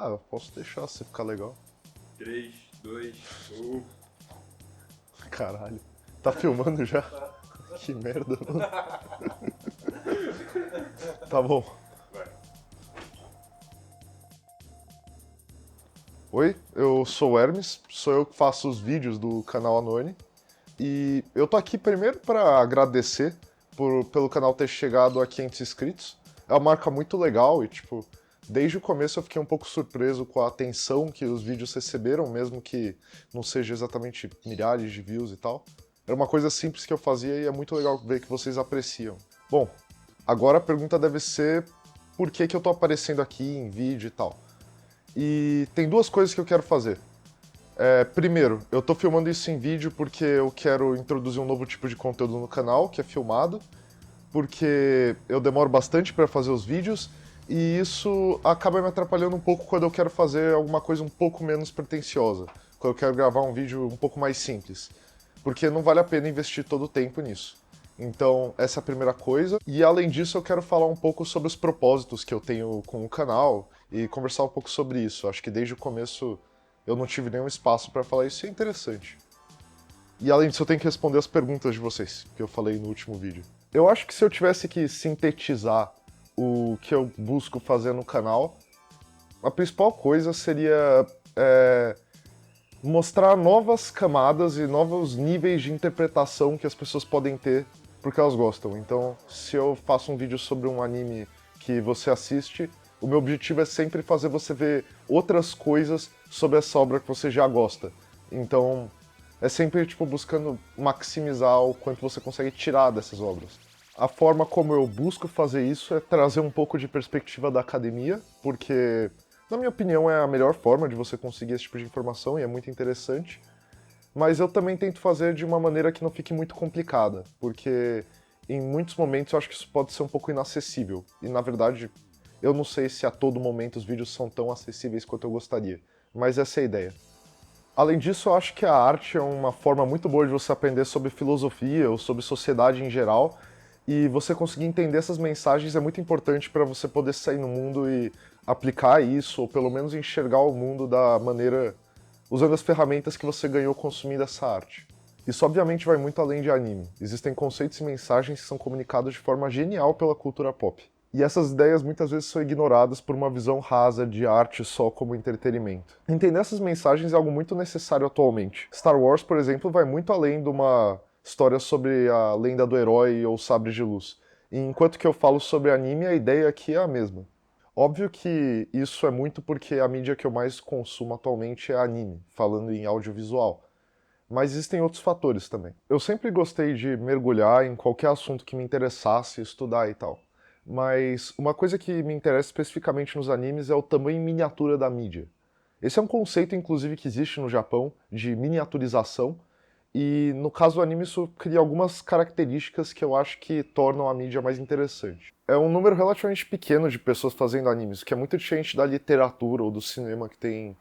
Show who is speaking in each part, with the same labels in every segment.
Speaker 1: Ah, eu posso deixar se ficar legal.
Speaker 2: 3, 2, 1.
Speaker 1: Caralho. Tá filmando já? Que merda, mano. Tá bom.
Speaker 2: Vai.
Speaker 1: Oi, eu sou o Hermes, sou eu que faço os vídeos do canal Anone. E eu tô aqui primeiro para agradecer pelo canal ter chegado a 500 inscritos. É uma marca muito legal e, tipo, desde o começo eu fiquei um pouco surpreso com a atenção que os vídeos receberam, mesmo que não seja exatamente milhares de views e tal. Era uma coisa simples que eu fazia e é muito legal ver que vocês apreciam. Bom, agora a pergunta deve ser por que eu tô aparecendo aqui em vídeo e tal. E tem duas coisas que eu quero fazer. Primeiro, eu tô filmando isso em vídeo porque eu quero introduzir um novo tipo de conteúdo no canal, que é filmado, porque eu demoro bastante para fazer os vídeos e isso acaba me atrapalhando um pouco quando eu quero fazer alguma coisa um pouco menos pretensiosa, quando eu quero gravar um vídeo um pouco mais simples, porque não vale a pena investir todo o tempo nisso. Então, essa é a primeira coisa. E além disso, eu quero falar um pouco sobre os propósitos que eu tenho com o canal e conversar um pouco sobre isso. Acho que desde o começo eu não tive nenhum espaço para falar isso, e é interessante. E além disso, eu tenho que responder as perguntas de vocês, que eu falei no último vídeo. Eu acho que se eu tivesse que sintetizar o que eu busco fazer no canal, a principal coisa seria mostrar novas camadas e novos níveis de interpretação que as pessoas podem ter porque elas gostam. Então, se eu faço um vídeo sobre um anime que você assiste, o meu objetivo é sempre fazer você ver outras coisas sobre essa obra que você já gosta. Então, é sempre tipo buscando maximizar o quanto você consegue tirar dessas obras. A forma como eu busco fazer isso é trazer um pouco de perspectiva da academia, porque, na minha opinião, é a melhor forma de você conseguir esse tipo de informação e é muito interessante. Mas eu também tento fazer de uma maneira que não fique muito complicada, porque em muitos momentos eu acho que isso pode ser um pouco inacessível. E na verdade, eu não sei se a todo momento os vídeos são tão acessíveis quanto eu gostaria, mas essa é a ideia. Além disso, eu acho que a arte é uma forma muito boa de você aprender sobre filosofia ou sobre sociedade em geral, e você conseguir entender essas mensagens é muito importante para você poder sair no mundo e aplicar isso, ou pelo menos enxergar o mundo da maneira usando as ferramentas que você ganhou consumindo essa arte. Isso obviamente vai muito além de anime. Existem conceitos e mensagens que são comunicados de forma genial pela cultura pop. E essas ideias muitas vezes são ignoradas por uma visão rasa de arte só como entretenimento. Entender essas mensagens é algo muito necessário atualmente. Star Wars, por exemplo, vai muito além de uma história sobre a lenda do herói ou sabre de luz. E enquanto que eu falo sobre anime, a ideia aqui é a mesma. Óbvio que isso é muito porque a mídia que eu mais consumo atualmente é anime, falando em audiovisual. Mas existem outros fatores também. Eu sempre gostei de mergulhar em qualquer assunto que me interessasse, estudar e tal. Mas uma coisa que me interessa especificamente nos animes é o tamanho em miniatura da mídia. Esse é um conceito, inclusive, que existe no Japão, de miniaturização, e no caso do anime isso cria algumas características que eu acho que tornam a mídia mais interessante. É um número relativamente pequeno de pessoas fazendo animes, o que é muito diferente da literatura ou do cinema, que tem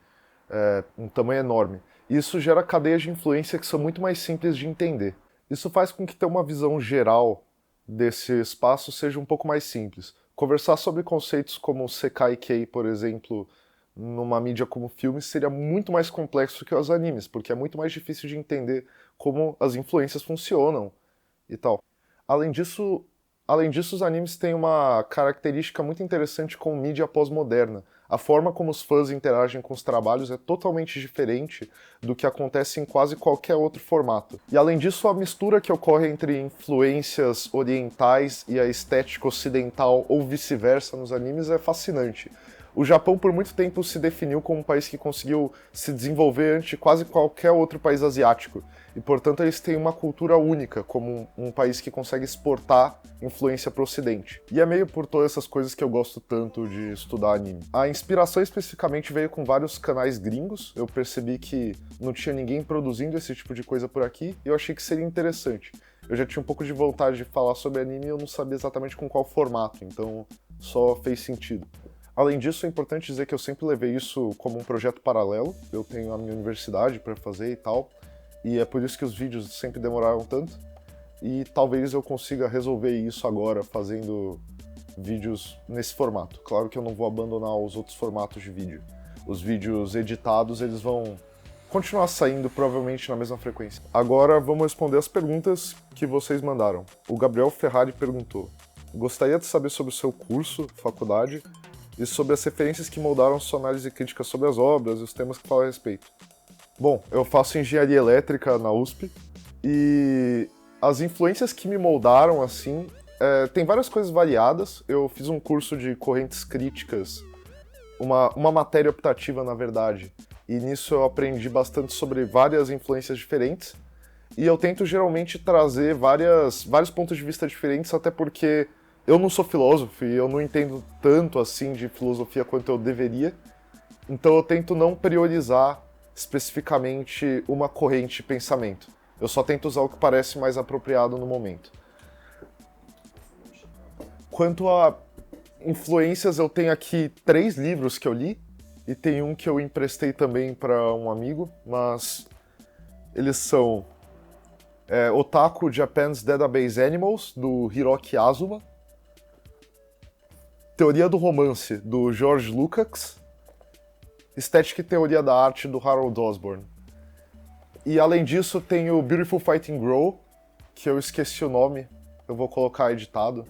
Speaker 1: um tamanho enorme. Isso gera cadeias de influência que são muito mais simples de entender. Isso faz com que ter uma visão geral desse espaço seja um pouco mais simples. Conversar sobre conceitos como Sekai Kei, por exemplo, numa mídia como filmes, seria muito mais complexo que os animes, porque é muito mais difícil de entender como as influências funcionam e tal. Além disso, além disso, os animes têm uma característica muito interessante com mídia pós-moderna. A forma como os fãs interagem com os trabalhos é totalmente diferente do que acontece em quase qualquer outro formato. E além disso, a mistura que ocorre entre influências orientais e a estética ocidental ou vice-versa nos animes é fascinante. O Japão por muito tempo se definiu como um país que conseguiu se desenvolver ante quase qualquer outro país asiático. E, portanto, eles têm uma cultura única, como um país que consegue exportar influência para o Ocidente. E é meio por todas essas coisas que eu gosto tanto de estudar anime. A inspiração especificamente veio com vários canais gringos. Eu percebi que não tinha ninguém produzindo esse tipo de coisa por aqui, e eu achei que seria interessante. Eu já tinha um pouco de vontade de falar sobre anime e eu não sabia exatamente com qual formato, então só fez sentido. Além disso, é importante dizer que eu sempre levei isso como um projeto paralelo. Eu tenho a minha universidade para fazer e tal, e é por isso que os vídeos sempre demoraram tanto. E talvez eu consiga resolver isso agora fazendo vídeos nesse formato. Claro que eu não vou abandonar os outros formatos de vídeo. os vídeos editados eles vão continuar saindo provavelmente na mesma frequência. Agora vamos responder as perguntas que vocês mandaram. O Gabriel Ferrari perguntou: gostaria de saber sobre o seu curso, faculdade, e sobre as referências que moldaram sua análise crítica sobre as obras e os temas que falam a respeito. Bom, eu faço engenharia elétrica na USP e as influências que me moldaram, assim, tem várias coisas variadas. Eu fiz um curso de correntes críticas, uma matéria optativa, na verdade, e nisso eu aprendi bastante sobre várias influências diferentes. E eu tento geralmente trazer vários pontos de vista diferentes, até porque eu não sou filósofo e eu não entendo tanto assim de filosofia quanto eu deveria. Então eu tento não priorizar especificamente uma corrente de pensamento. Eu só tento usar o que parece mais apropriado no momento. Quanto a influências, eu tenho aqui 3 livros que eu li, e tem um que eu emprestei também para um amigo, mas eles são Otaku Japan's Database Animals, do Hiroki Azuma, Teoria do Romance, do George Lukács, Estética e Teoria da Arte, do Harold Osborne. E além disso tem o Beautiful Fighting Grow, que eu esqueci o nome, eu vou colocar editado.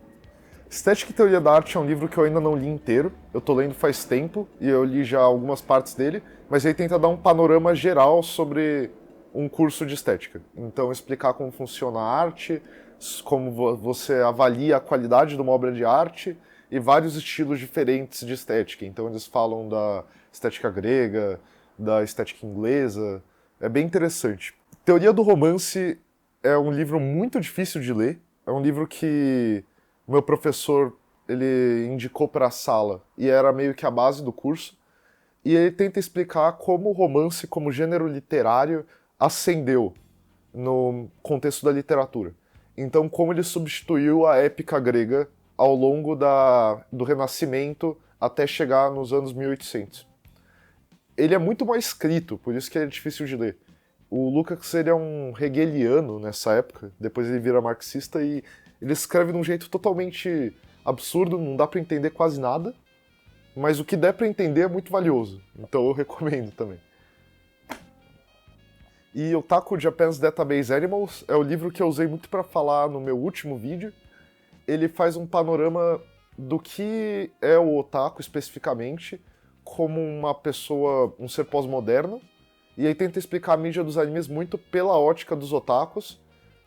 Speaker 1: Estética e Teoria da Arte é um livro que eu ainda não li inteiro, eu tô lendo faz tempo e eu li já algumas partes dele, mas ele tenta dar um panorama geral sobre um curso de estética. Então explicar como funciona a arte, como você avalia a qualidade de uma obra de arte e vários estilos diferentes de estética. Então eles falam da estética grega, da estética inglesa, é bem interessante. Teoria do Romance é um livro muito difícil de ler, é um livro que o meu professor ele indicou para a sala e era meio que a base do curso, e ele tenta explicar como o romance como gênero literário ascendeu no contexto da literatura. Então, como ele substituiu a épica grega ao longo do Renascimento até chegar nos anos 1800. Ele é muito mal escrito, por isso que é difícil de ler. O Lukács ele é um hegeliano nessa época, depois ele vira marxista e ele escreve de um jeito totalmente absurdo, não dá pra entender quase nada, mas o que der pra entender é muito valioso, então eu recomendo também. E Otaku Japan's Database Animals é o livro que eu usei muito pra falar no meu último vídeo. Ele faz um panorama do que é o otaku especificamente, como uma pessoa, um ser pós-moderno, e aí tenta explicar a mídia dos animes muito pela ótica dos otakus.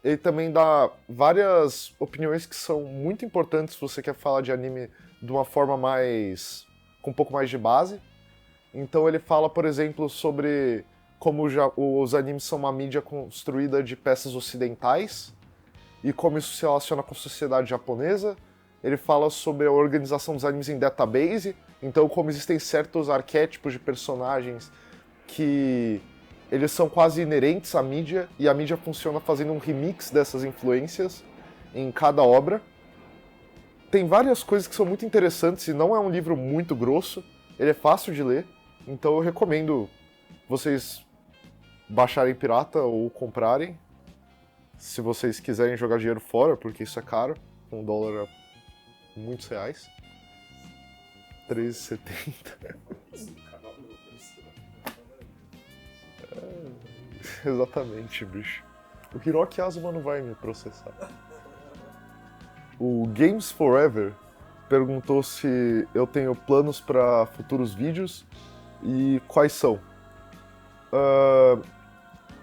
Speaker 1: Ele também dá várias opiniões que são muito importantes se você quer falar de anime de uma forma com um pouco mais de base. Então ele fala, por exemplo, sobre como os animes são uma mídia construída de peças ocidentais e como isso se relaciona com a sociedade japonesa. Ele fala sobre a organização dos animes em database, então como existem certos arquétipos de personagens que eles são quase inerentes à mídia, e a mídia funciona fazendo um remix dessas influências em cada obra. Tem várias coisas que são muito interessantes e não é um livro muito grosso, ele é fácil de ler, então eu recomendo vocês baixarem pirata ou comprarem, se vocês quiserem jogar dinheiro fora, porque isso é caro, $1 é muitos reais. R$13,70. Exatamente, bicho. O Hiroki Azuma não vai me processar. O Games Forever perguntou se eu tenho planos para futuros vídeos e quais são.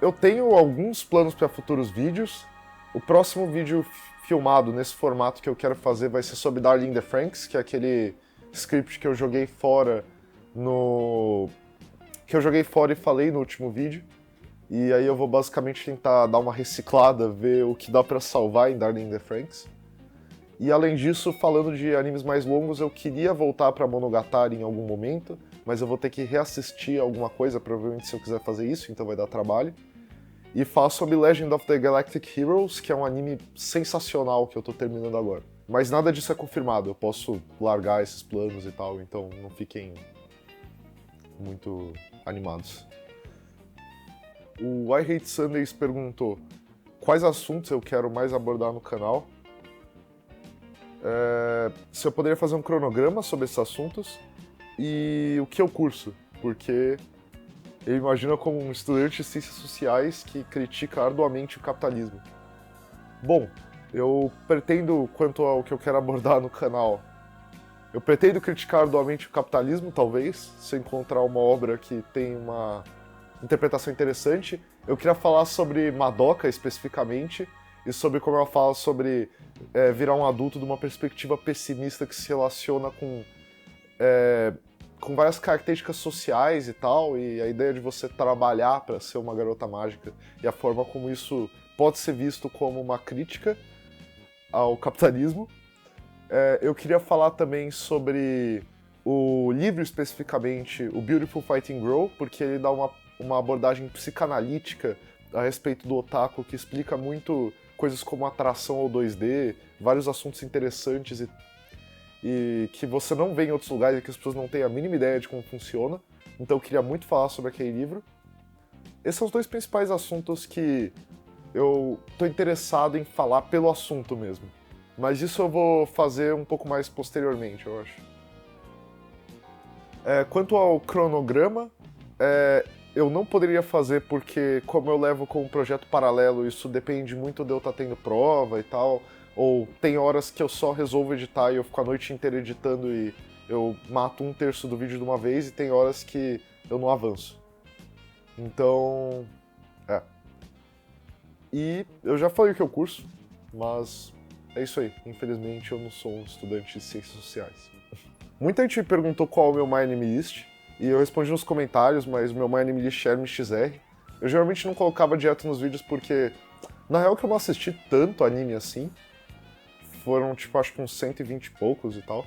Speaker 1: Eu tenho alguns planos para futuros vídeos. O próximo vídeo filmado nesse formato que eu quero fazer vai ser sobre Darling in the Franxx, que é aquele script que eu joguei fora e falei no último vídeo. E aí eu vou basicamente tentar dar uma reciclada, ver o que dá pra salvar em Darling in the Franxx. E além disso, falando de animes mais longos, eu queria voltar pra Monogatari em algum momento, mas eu vou ter que reassistir alguma coisa, provavelmente se eu quiser fazer isso, então vai dar trabalho. E falo sobre Legend of the Galactic Heroes, que é um anime sensacional que eu tô terminando agora. Mas nada disso é confirmado, eu posso largar esses planos e tal, então não fiquem muito animados. O I Hate Sundays perguntou quais assuntos eu quero mais abordar no canal. Se eu poderia fazer um cronograma sobre esses assuntos e o que eu curso. porque eu imagino como um estudante de ciências sociais que critica arduamente o capitalismo. Bom, eu pretendo, quanto ao que eu quero abordar no canal, eu pretendo criticar arduamente o capitalismo, talvez, se eu encontrar uma obra que tem uma interpretação interessante. Eu queria falar sobre Madoka, especificamente, e sobre como ela fala sobre virar um adulto de uma perspectiva pessimista que se relaciona com várias características sociais e tal, e a ideia de você trabalhar para ser uma garota mágica, e a forma como isso pode ser visto como uma crítica ao capitalismo. Eu queria falar também sobre o livro especificamente, o Beautiful Fighting Girl, porque ele dá uma abordagem psicanalítica a respeito do otaku que explica muito coisas como atração ao 2D, vários assuntos interessantes e que você não vê em outros lugares e que as pessoas não têm a mínima ideia de como funciona. Então eu queria muito falar sobre aquele livro. Esses são os dois principais assuntos que eu tô interessado em falar pelo assunto mesmo. Mas isso eu vou fazer um pouco mais posteriormente, eu acho. Quanto ao cronograma, eu não poderia fazer porque, como eu levo como projeto paralelo, isso depende muito de eu estar tendo prova e tal. Ou tem horas que eu só resolvo editar e eu fico a noite inteira editando e eu mato 1/3 do vídeo de uma vez, e tem horas que eu não avanço. Então. E eu já falei o que eu curso, mas é isso aí. Infelizmente eu não sou um estudante de ciências sociais. Muita gente me perguntou qual é o meu My Anime List, e eu respondi nos comentários, mas o meu My Anime List é MXR. Eu geralmente não colocava direto nos vídeos porque, na real, que eu não assisti tanto anime assim. Foram, tipo, acho que uns 120 e poucos e tal.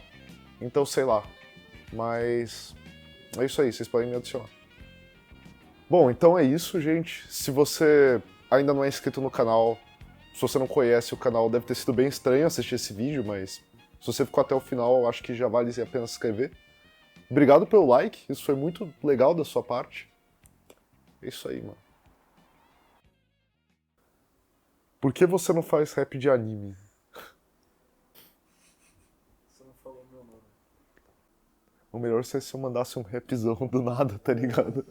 Speaker 1: Então, sei lá. Mas é isso aí, vocês podem me adicionar. Bom, então é isso, gente. Se você ainda não é inscrito no canal, se você não conhece o canal, deve ter sido bem estranho assistir esse vídeo, mas se você ficou até o final, eu acho que já vale a pena se inscrever. Obrigado pelo like, isso foi muito legal da sua parte. É isso aí, mano. Por que você não faz rap de anime?
Speaker 2: Você não falou meu nome.
Speaker 1: O melhor seria se eu mandasse um rapzão do nada, tá ligado?